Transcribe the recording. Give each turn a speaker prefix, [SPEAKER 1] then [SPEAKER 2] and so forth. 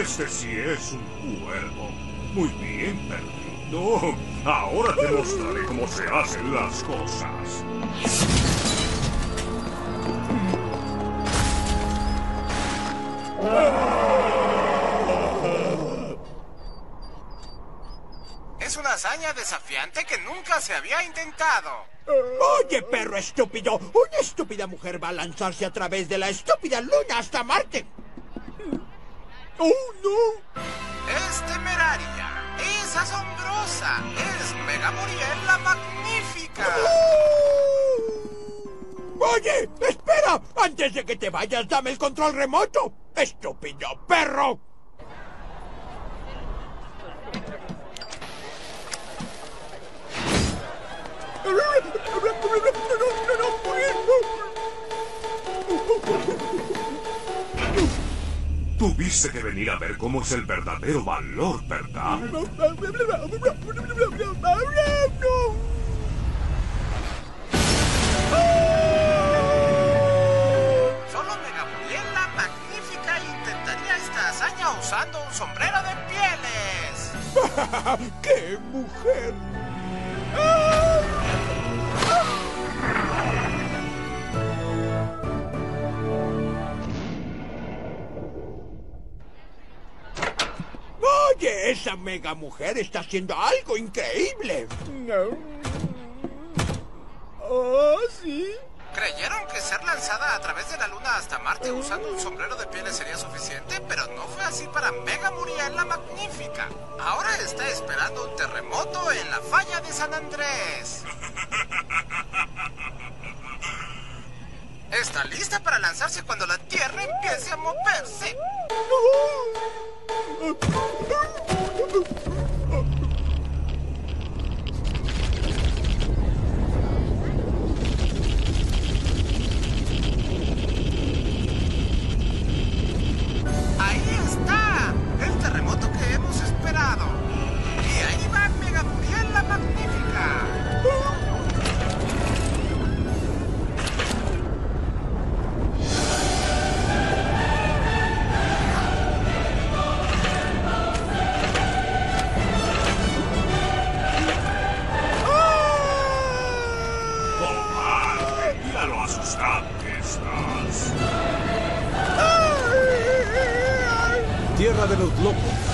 [SPEAKER 1] Este sí es un cuervo. Muy bien, perrito. Ahora te mostraré cómo se hacen las cosas.
[SPEAKER 2] Es una hazaña desafiante que nunca se había intentado.
[SPEAKER 3] Oye, perro estúpido, una estúpida mujer va a lanzarse a través de la estúpida luna hasta Marte. ¡Oh, no!
[SPEAKER 2] Es temeraria, es asombrosa, es Mega Muriel la Magnífica.
[SPEAKER 3] Oye, espera, antes de que te vayas, dame el control remoto. ¡Estúpido perro!
[SPEAKER 1] Tuviste que venir a ver cómo es el verdadero valor, ¿verdad?
[SPEAKER 2] Solo Mega Muriel la Magnífica intentaría esta hazaña usando un sombrero de pieles.
[SPEAKER 3] ¡Qué mujer! Oye, esa mega mujer está haciendo algo increíble.
[SPEAKER 4] ¿Oh, sí?
[SPEAKER 2] Creyeron que ser lanzada a través de la luna hasta Marte usando un sombrero de pieles sería suficiente, pero no fue así para Mega Muriel la Magnífica. Ahora está esperando un terremoto en la falla de San Andrés. Está lista para lanzarse cuando la Tierra empiece a moverse. Ahí está, el terremoto que hemos esperado. Y ahí va Mega Muriel la Magnífica.
[SPEAKER 1] ¡Cobarde! ¡Mira lo asustado que estás!
[SPEAKER 5] Tierra de los locos.